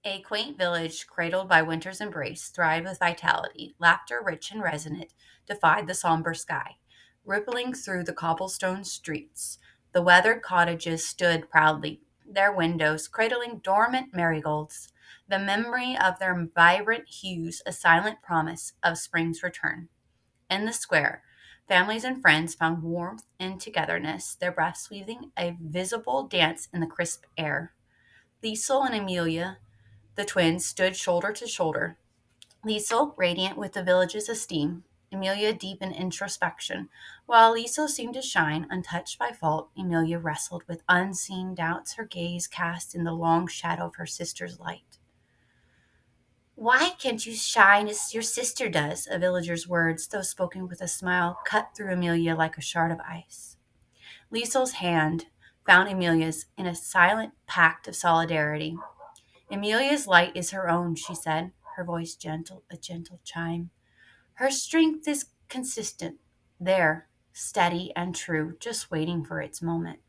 A quaint village cradled by winter's embrace thrived with vitality. Laughter, rich and resonant, defied the somber sky. Rippling through the cobblestone streets, the weathered cottages stood proudly, their windows cradling dormant marigolds, the memory of their vibrant hues a silent promise of spring's return. In the square, families and friends found warmth and togetherness, their breaths weaving a visible dance in the crisp air. Liesel and Amelia, the twins, stood shoulder to shoulder. Liesel, radiant with the village's esteem, Amelia deep in introspection. While Liesel seemed to shine, untouched by fault, Amelia wrestled with unseen doubts, her gaze cast in the long shadow of her sister's light. Why can't you shine as your sister does? A villager's words, though spoken with a smile, cut through Amelia like a shard of ice. Liesel's hand found Amelia's in a silent pact of solidarity. Amelia's light is her own, she said, her voice gentle, a gentle chime. Her strength is consistent, there, steady and true, just waiting for its moment.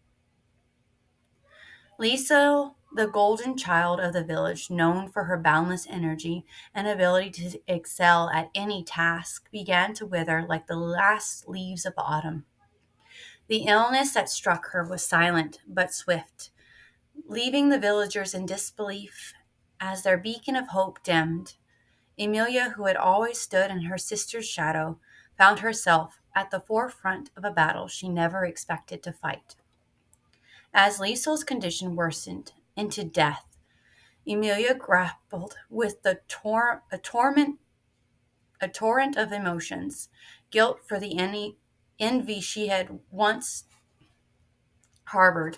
Lisa, the golden child of the village, known for her boundless energy and ability to excel at any task, began to wither like the last leaves of autumn. The illness that struck her was silent but swift, leaving the villagers in disbelief as their beacon of hope dimmed. Emilia, who had always stood in her sister's shadow, found herself at the forefront of a battle she never expected to fight. As Liesel's condition worsened into death, Emilia grappled with a torrent of emotions, guilt for the envy she had once harbored,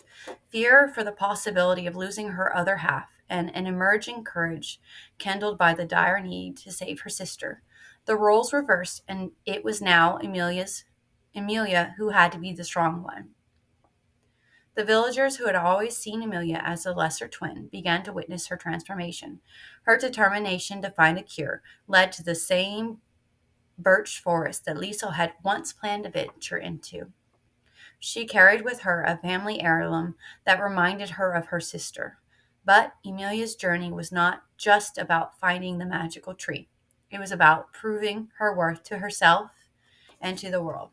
fear for the possibility of losing her other half, and an emerging courage kindled by the dire need to save her sister. The roles reversed, and it was now Emilia who had to be the strong one. The villagers who had always seen Amelia as a lesser twin began to witness her transformation. Her determination to find a cure led to the same birch forest that Liesel had once planned to venture into. She carried with her a family heirloom that reminded her of her sister. But Emilia's journey was not just about finding the magical tree. It was about proving her worth to herself and to the world.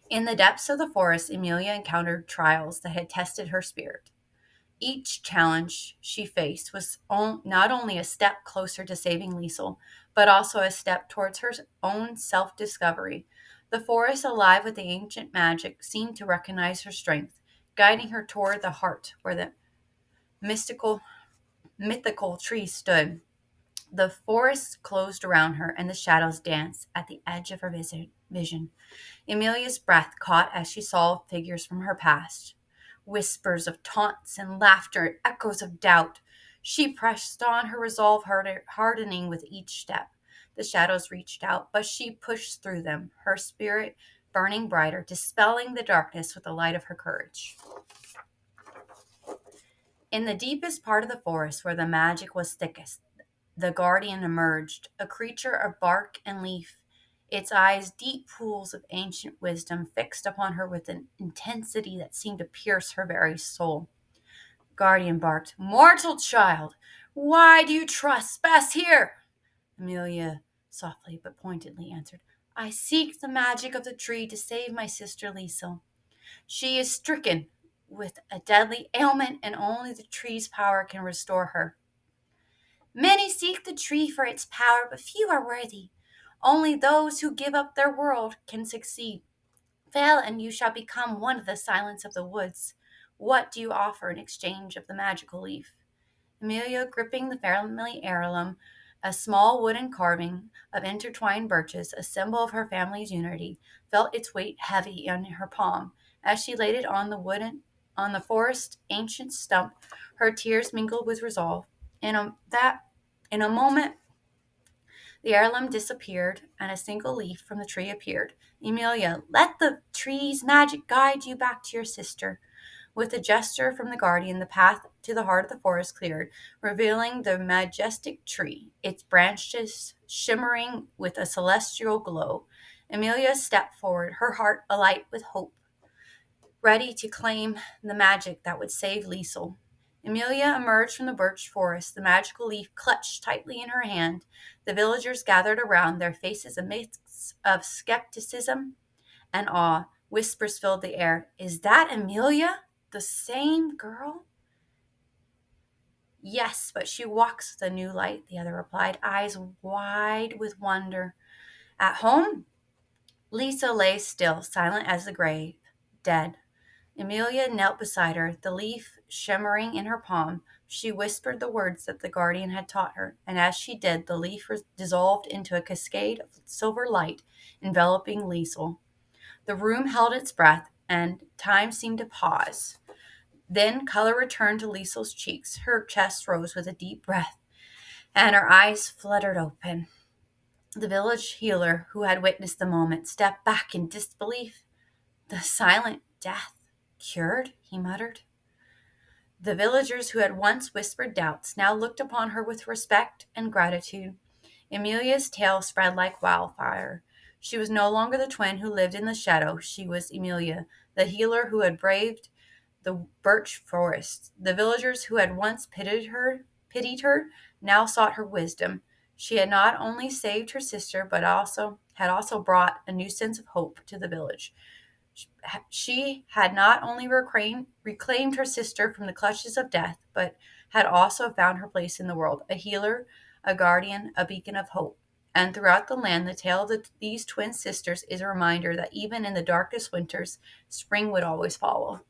In the depths of the forest, Emilia encountered trials that had tested her spirit. Each challenge she faced was not only a step closer to saving Liesel, but also a step towards her own self discovery. The forest, alive with the ancient magic, seemed to recognize her strength, guiding her toward the heart where the mystical, mythical tree stood. The forest closed around her, and the shadows danced at the edge of her vision. Emilia's breath caught as she saw figures from her past, whispers of taunts and laughter, echoes of doubt. She pressed on, her resolve hardening with each step. The shadows reached out, but she pushed through them, her spirit burning brighter, dispelling the darkness with the light of her courage. In the deepest part of the forest, where the magic was thickest, the guardian emerged, a creature of bark and leaf, its eyes deep pools of ancient wisdom fixed upon her with an intensity that seemed to pierce her very soul. Guardian barked, "Mortal child, why do you trespass here?" Amelia softly but pointedly answered, "I seek the magic of the tree to save my sister Liesel. She is stricken with a deadly ailment, and only the tree's power can restore her." "Many seek the tree for its power, but few are worthy. Only those who give up their world can succeed. Fail, and you shall become one of the silence of the woods. What do you offer in exchange of the magical leaf?" Amelia, gripping the family heirloom, a small wooden carving of intertwined birches, a symbol of her family's unity, felt its weight heavy in her palm. As she laid it on the forest ancient stump, her tears mingled with resolve. In a moment, the heirloom disappeared, and a single leaf from the tree appeared. "Emilia, let the tree's magic guide you back to your sister." With a gesture from the guardian, the path to the heart of the forest cleared, revealing the majestic tree, its branches shimmering with a celestial glow. Emilia stepped forward, her heart alight with hope, ready to claim the magic that would save Liesel. Amelia emerged from the birch forest, the magical leaf clutched tightly in her hand. The villagers gathered around, their faces a mix of skepticism and awe. Whispers filled the air. Is that Amelia? The same girl? Yes, but she walks with a new light, the other replied, eyes wide with wonder. At home? Lisa lay still, silent as the grave, dead. Amelia knelt beside her, the leaf shimmering in her palm. She whispered the words that the guardian had taught her, and as she did, the leaf dissolved into a cascade of silver light, enveloping Liesel. The room held its breath, and time seemed to pause. Then color returned to Liesel's cheeks. Her chest rose with a deep breath, and her eyes fluttered open. The village healer, who had witnessed the moment, stepped back in disbelief. The silent death cured, he muttered. The villagers who had once whispered doubts now looked upon her with respect and gratitude. Amelia's tale spread like wildfire. She was no longer the twin who lived in the shadow. She was Amelia, the healer who had braved the birch forest. The villagers who had once pitied her now sought her wisdom. She had not only saved her sister, but also brought a new sense of hope to the village. She had not only reclaimed her sister from the clutches of death, but had also found her place in the world, a healer, a guardian, a beacon of hope. And throughout the land, the tale of these twin sisters is a reminder that even in the darkest winters, spring would always follow.